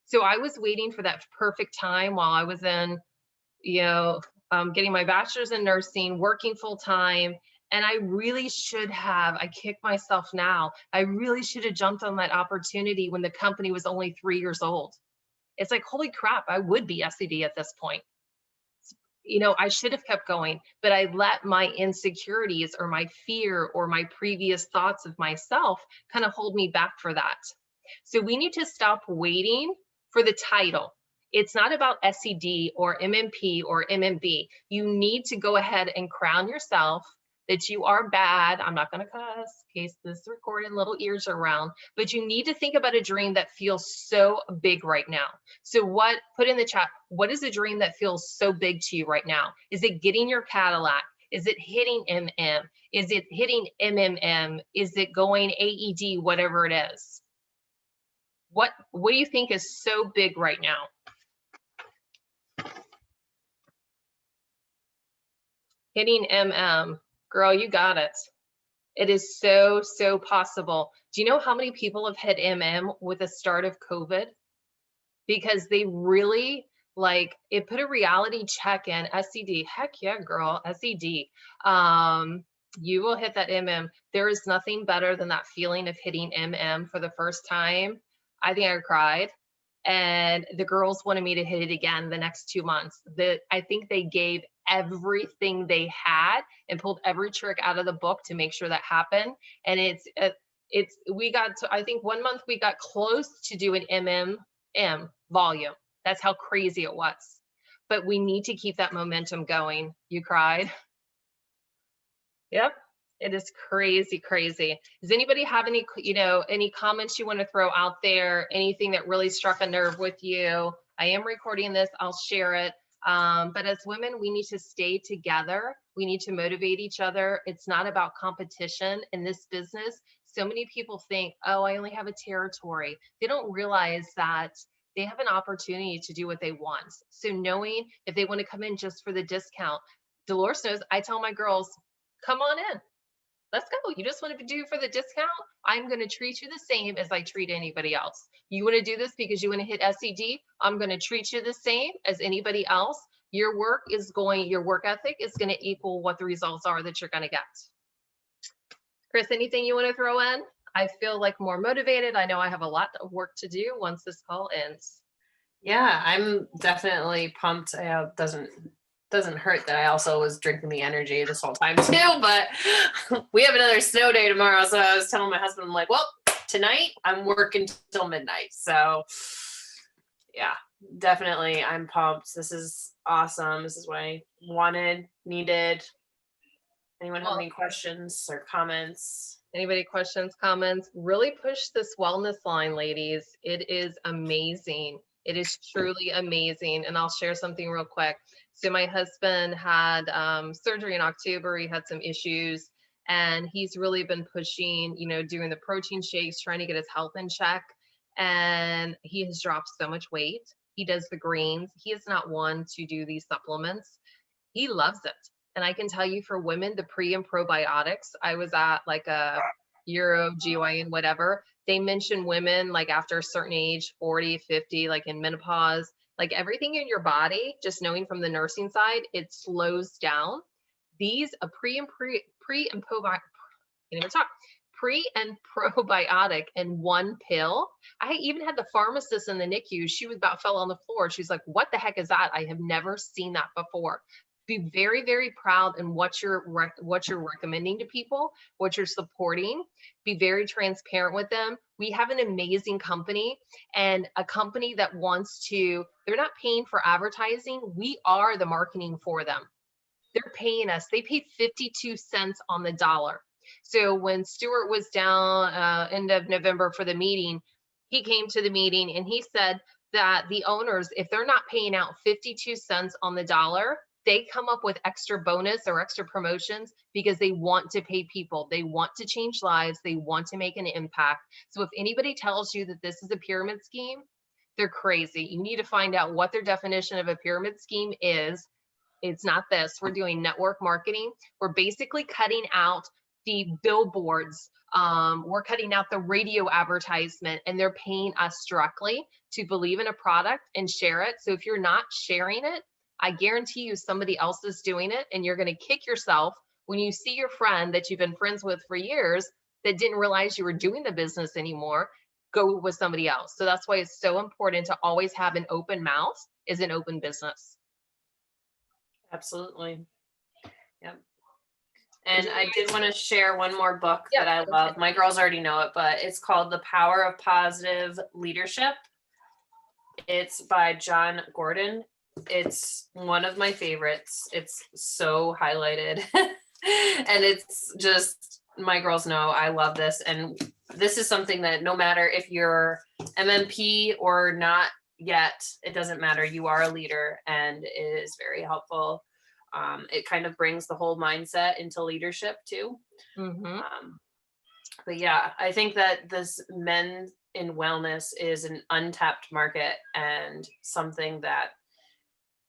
So I was waiting for that perfect time while I was in, you know, getting my bachelor's in nursing, working full time. And I really should have, I kick myself now, I really should have jumped on that opportunity when the company was only 3 years old. It's like, holy crap, I would be SED at this point. You know, I should have kept going, but I let my insecurities or my fear or my previous thoughts of myself kind of hold me back for that. So we need to stop waiting for the title. It's not about SED or MMP or MMB. You need to go ahead and crown yourself that you are bad. I'm not going to cuss in case this is recorded, little ears are around, but you need to think about a dream that feels so big right now. So put in the chat, what is a dream that feels so big to you right now? Is it getting your Cadillac? Is it hitting MM? Is it hitting MMM? Is it going AED, whatever it is? What do you think is so big right now? Hitting MM. Girl, you got it. It is so, so possible. Do you know how many people have hit MM with the start of COVID? Because they really, like, it put a reality check in. SED, heck yeah, girl, SED. You will hit that MM. There is nothing better than that feeling of hitting MM for the first time. I think I cried. And the girls wanted me to hit it again the next 2 months. I think they gave everything they had and pulled every trick out of the book to make sure that happened. And we got to, I think 1 month we got close to doing MM volume. That's how crazy it was. But we need to keep that momentum going. You cried? Yep. It is crazy, crazy. Does anybody have any, any comments you want to throw out there? Anything that really struck a nerve with you? I am recording this. I'll share it. But as women, we need to stay together. We need to motivate each other. It's not about competition in this business. So many people think, oh, I only have a territory. They don't realize that they have an opportunity to do what they want. So knowing if they want to come in just for the discount, Dolores knows, I tell my girls, come on in. Let's go. You just want to do for the discount? I'm going to treat you the same as I treat anybody else. You want to do this because you want to hit SED? I'm going to treat you the same as anybody else. Your work ethic is going to equal what the results are that you're going to get. Chris, anything you want to throw in? I feel like more motivated. I know I have a lot of work to do once this call ends. Yeah, I'm definitely pumped. Doesn't hurt that I also was drinking the energy this whole time too, but we have another snow day tomorrow. So I was telling my husband, I'm like, well, tonight I'm working till midnight. So yeah, definitely I'm pumped. This is awesome. This is what I wanted, needed. Anyone have any questions or comments? Anybody questions, comments? Really push this wellness line, ladies. It is amazing. It is truly amazing. And I'll share something real quick. So my husband had surgery in October. He had some issues and he's really been pushing, doing the protein shakes, trying to get his health in check. And he has dropped so much weight. He does the greens. He is not one to do these supplements. He loves it. And I can tell you for women, the pre and probiotics, I was at like a Euro, GYN, whatever. They mention women like after a certain age, 40, 50, like in menopause, like everything in your body, just knowing from the nursing side, it slows down. These pre and probiotic in one pill. I even had the pharmacist in the NICU. She was about fell on the floor. She's like, what the heck is that? I have never seen that before. Be very, very proud in what you're recommending to people, what you're supporting. Be very transparent with them. We have an amazing company and a company that they're not paying for advertising. We are the marketing for them. They're paying us. They pay 52 cents on the dollar. So when Stuart was down end of November for the meeting, he came to the meeting and he said that the owners, if they're not paying out 52 cents on the dollar, they come up with extra bonus or extra promotions because they want to pay people. They want to change lives. They want to make an impact. So if anybody tells you that this is a pyramid scheme, they're crazy. You need to find out what their definition of a pyramid scheme is. It's not this. We're doing network marketing. We're basically cutting out the billboards. We're cutting out the radio advertisement and they're paying us directly to believe in a product and share it. So if you're not sharing it, I guarantee you somebody else is doing it and you're going to kick yourself when you see your friend that you've been friends with for years that didn't realize you were doing the business anymore, go with somebody else. So that's why it's so important to always have an open mouth is an open business. Absolutely. Yep. And I did want to share one more book that I love. My girls already know it, but it's called The Power of Positive Leadership. It's by John Gordon. It's one of my favorites. It's so highlighted and it's just, my girls know I love this. And this is something that no matter if you're MMP or not yet, it doesn't matter. You are a leader and it is very helpful. It kind of brings the whole mindset into leadership too. Mm-hmm. But yeah, I think that this men in wellness is an untapped market and something that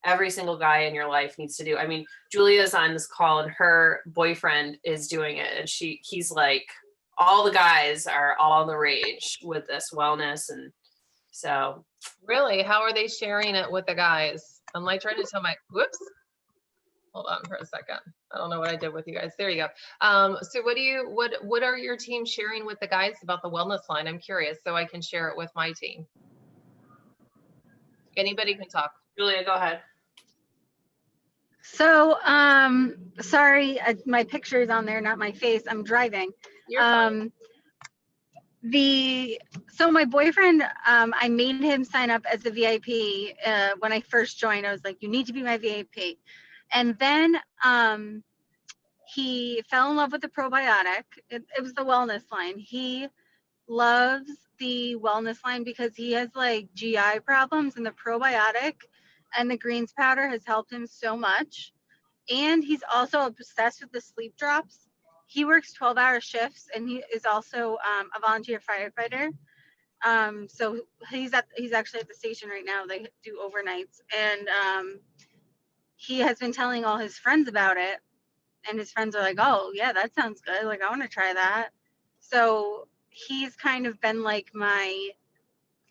every single guy in your life needs to do. I mean, Julia's on this call and her boyfriend is doing it. And he's like, all the guys are all the rage with this wellness. And so. Really? How are they sharing it with the guys? I'm like trying to tell whoops. Hold on for a second. I don't know what I did with you guys. There you go. So what are your team sharing with the guys about the wellness line? I'm curious, so I can share it with my team. Anybody can talk. Julia, go ahead. So, sorry, my picture is on there, not my face. I'm driving. You're fine. So my boyfriend, I made him sign up as a VIP when I first joined. I was like, you need to be my VIP. And then he fell in love with the probiotic. It was the wellness line. He loves the wellness line because he has like GI problems, and the probiotic and the greens powder has helped him so much. And he's also obsessed with the sleep drops. He works 12-hour shifts, and he is also a volunteer firefighter. So he's actually at the station right now. They do overnights, and he has been telling all his friends about it, and his friends are like, "Oh yeah, that sounds good. Like I want to try that." So he's kind of been like my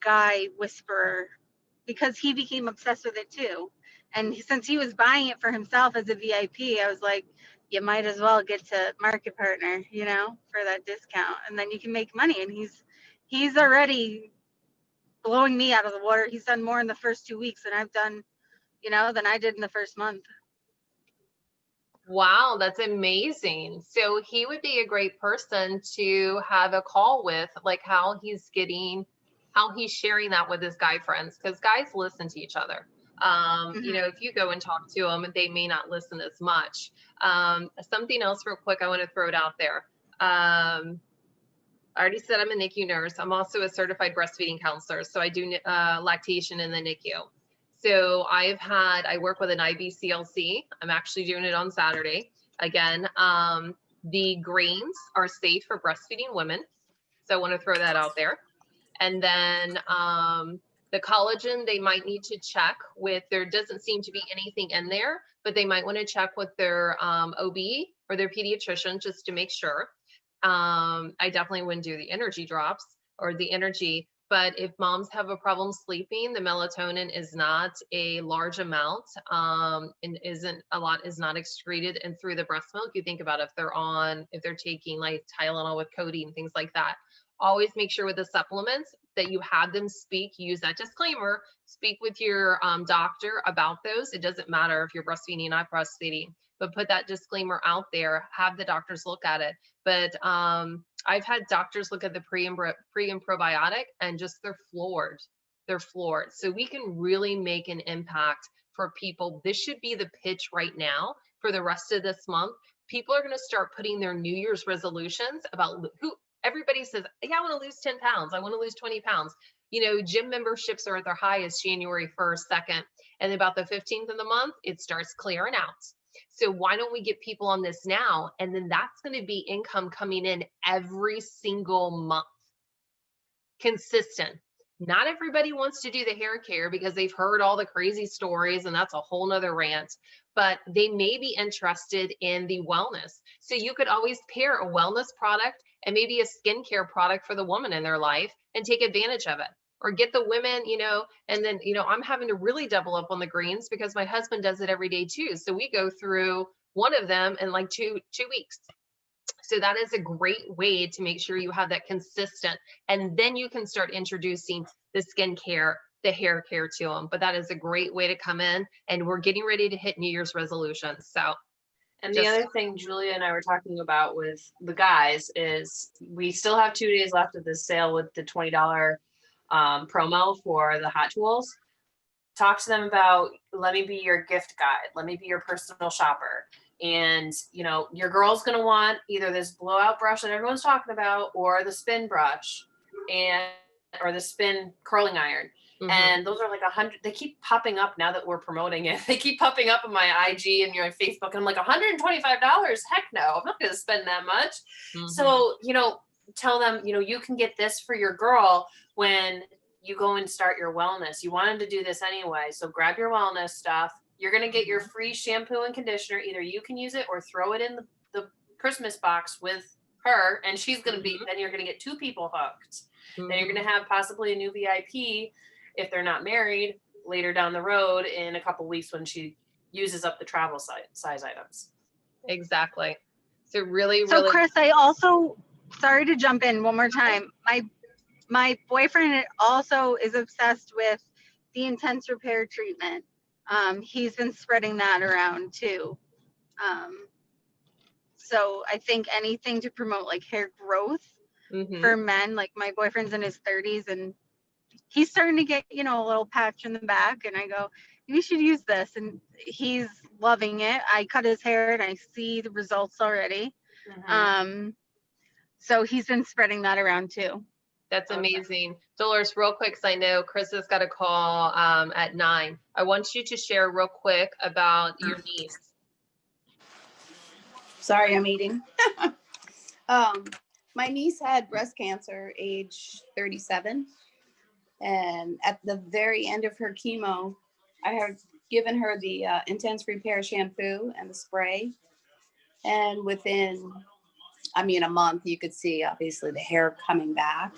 guy whisperer because he became obsessed with it too. And since he was buying it for himself as a VIP, I was like, you might as well get to market partner, for that discount. And then you can make money. And he's already blowing me out of the water. He's done more in the first 2 weeks than I've done, than I did in the first month. Wow, that's amazing. So he would be a great person to have a call with, like how he's sharing that with his guy friends, because guys listen to each other. If you go and talk to them, they may not listen as much. Something else real quick, I want to throw it out there. I already said I'm a NICU nurse. I'm also a certified breastfeeding counselor. So I do lactation in the NICU. So I work with an IBCLC. I'm actually doing it on Saturday. Again, the grains are safe for breastfeeding women. So I want to throw that out there. And then the collagen, they might need to check with, there doesn't seem to be anything in there, but they might want to check with their OB or their pediatrician just to make sure. I definitely wouldn't do the energy drops or the energy, but if moms have a problem sleeping, the melatonin is not a large amount and is not excreted and through the breast milk. You think about if they're taking like Tylenol with codeine, things like that. Always make sure with the supplements that you have them use that disclaimer, speak with your doctor about those. It doesn't matter if you're breastfeeding, not breastfeeding, but put that disclaimer out there, have the doctors look at it. But I've had doctors look at the pre and probiotic and just they're floored. So we can really make an impact for people. This should be the pitch right now for the rest of this month. People are going to start putting their New Year's resolutions about everybody says, yeah, I want to lose 10 pounds. I want to lose 20 pounds. Gym memberships are at their highest January 1st, 2nd, and about the 15th of the month, it starts clearing out. So why don't we get people on this now? And then that's going to be income coming in every single month. Consistent. Not everybody wants to do the hair care because they've heard all the crazy stories, and that's a whole nother rant, but they may be interested in the wellness. So you could always pair a wellness product and maybe a skincare product for the woman in their life and take advantage of it. Or get the women, and then, I'm having to really double up on the greens because my husband does it every day too. So we go through one of them in like two weeks. So that is a great way to make sure you have that consistent, and then you can start introducing the skincare, the hair care to them. But that is a great way to come in, and we're getting ready to hit New Year's resolutions. So. And the other thing Julia and I were talking about with the guys is we still have 2 days left of this sale with the $20 promo for the Hot Tools. Talk to them about, let me be your gift guide. Let me be your personal shopper. And, your girl's going to want either this blowout brush that everyone's talking about or the spin brush or the spin curling iron. Mm-hmm. And those are like 100. They keep popping up now that we're promoting it. They keep popping up on my IG and your Facebook. And I'm like, $125? Heck no, I'm not going to spend that much. Mm-hmm. So, tell them, you can get this for your girl when you go and start your wellness. You wanted to do this anyway. So grab your wellness stuff. You're going to get your free shampoo and conditioner. Either you can use it or throw it in the Christmas box with her. And she's going to be, then you're going to get 2 people hooked. Then you're going to have possibly a new VIP if they're not married later down the road in a couple weeks when she uses up the travel size items. Exactly. So really, So really, Chris, I also, sorry to jump in one more time. My boyfriend also is obsessed with the intense repair treatment. He's been spreading that around too. So I think anything to promote like hair growth for men, like my boyfriend's in his 30s and he's starting to get, you know, a little patch in the back, and I go, you should use this, and he's loving it. I cut his hair and I see the results already. So he's been spreading that around too. that's amazing. Dolores, real quick, because I know Chris has got a call at 9. I want you to share real quick about your niece. Sorry, I'm eating. My niece had breast cancer, age 37. And at the very end of her chemo, I had given her the intense repair shampoo and the spray. And within, a month, you could see obviously the hair coming back.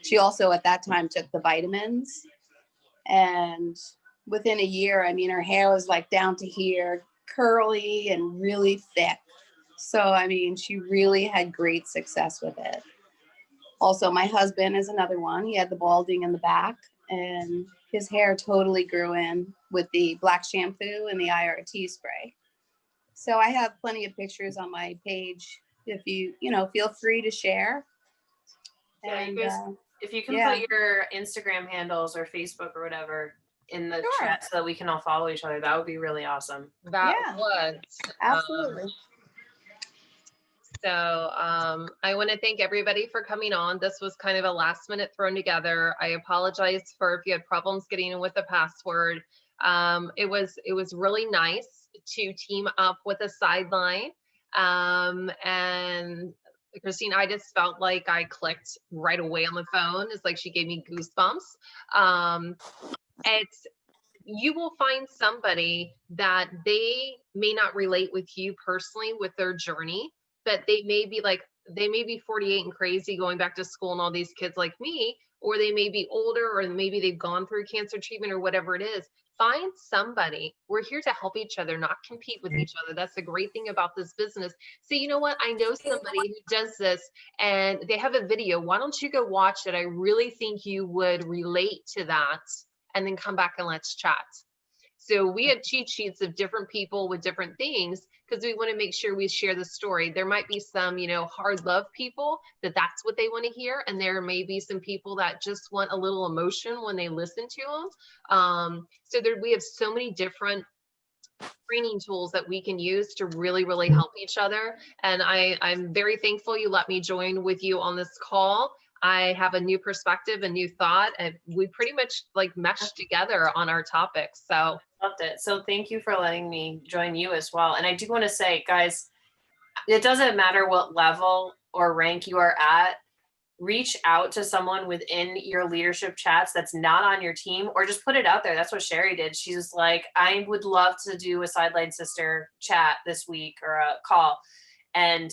She also at that time took the vitamins. And within a year, her hair was like down to here, curly and really thick. So, she really had great success with it. Also, my husband is another one. He had the balding in the back, and his hair totally grew in with the black shampoo and the IRT spray. So I have plenty of pictures on my page. If you, feel free to share. Yeah, And, you guys, if you can put your Instagram handles or Facebook or whatever in the chat so that we can all follow each other, that would be really awesome. That would. Absolutely. So I want to thank everybody for coming on. This was kind of a last minute thrown together. I apologize for if you had problems getting in with the password. It was really nice to team up with a Sideline. And Christine, I just felt like I clicked right away on the phone. It's like she gave me goosebumps. You will find somebody that they may not relate with you personally with their journey, but they may be 48 and crazy going back to school and all these kids like me, or they may be older, or maybe they've gone through cancer treatment or whatever it is. Find somebody. We're here to help each other, not compete with each other. That's the great thing about this business. So you know what? I know somebody who does this and they have a video. Why don't you go watch it? I really think you would relate to that, and then come back and let's chat. So we have cheat sheets of different people with different things because we want to make sure we share the story. There might be some, hard love people that's what they want to hear. And there may be some people that just want a little emotion when they listen to them. We have so many different training tools that we can use to really, really help each other. And I'm very thankful you let me join with you on this call. I have a new perspective, a new thought, and we pretty much meshed together on our topics. So loved it. So thank you for letting me join you as well. And I do want to say, guys, it doesn't matter what level or rank you are at. Reach out to someone within your leadership chats that's not on your team, or just put it out there. That's what Sherri did. She was like, I would love to do a Sideline Sister chat this week or a call. And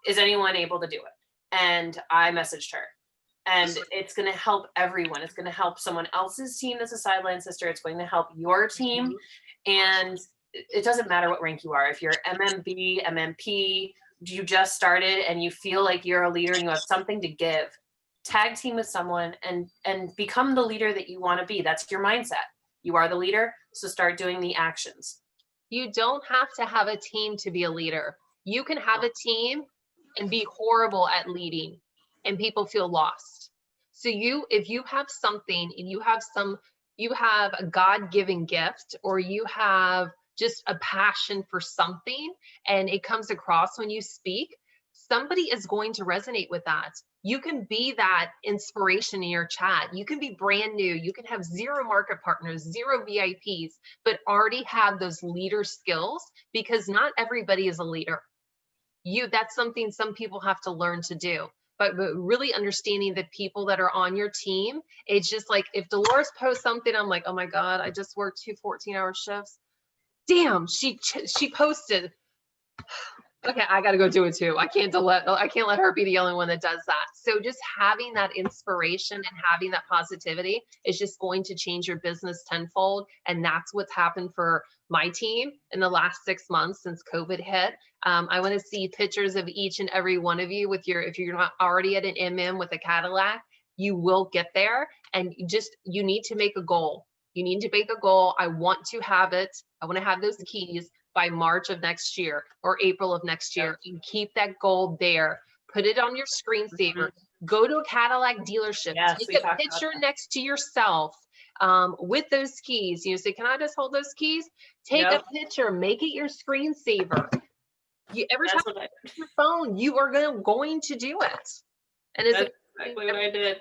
is anyone able to do it? And I messaged her. And it's going to help everyone. It's going to help someone else's team that's a Sideline Sister. It's going to help your team. And it doesn't matter what rank you are. If you're MMB, MMP, you just started and you feel like you're a leader and you have something to give, tag team with someone and become the leader that you want to be. That's your mindset. You are the leader, so start doing the actions. You don't have to have a team to be a leader. You can have a team and be horrible at leading, and people feel lost. So if you have something and you have a God-given gift, or you have just a passion for something and it comes across when you speak, somebody is going to resonate with that. You can be that inspiration in your chat. You can be brand new. You can have 0 market partners, 0 VIPs, but already have those leader skills, because not everybody is a leader. That's something some people have to learn to do. But really understanding the people that are on your team, it's just like if Dolores posts something, I'm like, oh my God, I just worked 2 14-hour shifts. Damn, she posted. okay, I gotta go do it too. I can't let her be the only one that does that. So just having that inspiration and having that positivity is just going to change your business tenfold. And that's what's happened for my team in the last 6 months since COVID hit. I want to see pictures of each and every one of you with if you're not already at an MM with a Cadillac, you will get there. And you need to make a goal. You need to make a goal. I want to have it. I want to have those keys by March of next year or April of next year, and keep that goal there. Put it on your screensaver. Go to a Cadillac dealership. Yes, we Take a talked about picture that. next to yourself with those keys. You say, can I just hold those keys? Take Yep. a picture. Make it your screensaver. Every time That's what you use your phone, you are going to do it. And it's That's exactly what I did.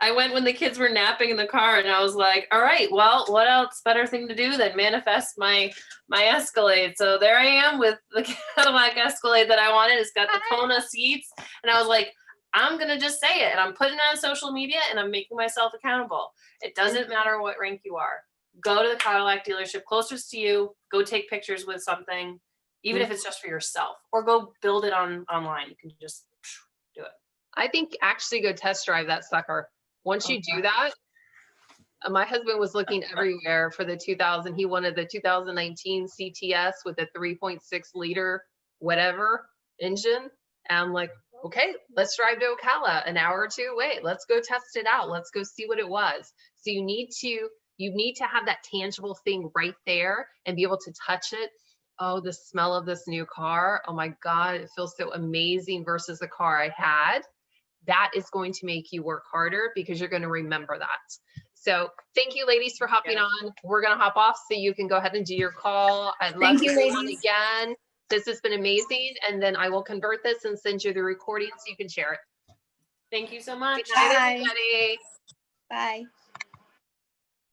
I went when the kids were napping in the car, and I was like, all right, well, what else better thing to do than manifest my Escalade? So there I am with the Cadillac Escalade that I wanted. It's got the Kona seats, and I was like, I'm going to just say it, and I'm putting it on social media, and I'm making myself accountable. It doesn't matter what rank you are. Go to the Cadillac dealership closest to you. Go take pictures with something, even if it's just for yourself, or go build it online. You can just do it. I think actually go test drive that sucker. Once you do that, my husband was looking everywhere for he wanted the 2019 CTS with a 3.6 liter whatever engine. And I'm like, okay, let's drive to Ocala an hour or two away. Let's go test it out. Let's go see what it was. So you need to have that tangible thing right there and be able to touch it. Oh, the smell of this new car. Oh my God, it feels so amazing versus the car I had. That is going to make you work harder because you're going to remember that. So thank you, ladies, for hopping on. We're going to hop off so you can go ahead and do your call. I'd love Thank to you, be on ladies. again. This has been amazing. And then I will convert this and send you the recording so you can share it. Thank you so much. Good night, Bye. everybody. Bye.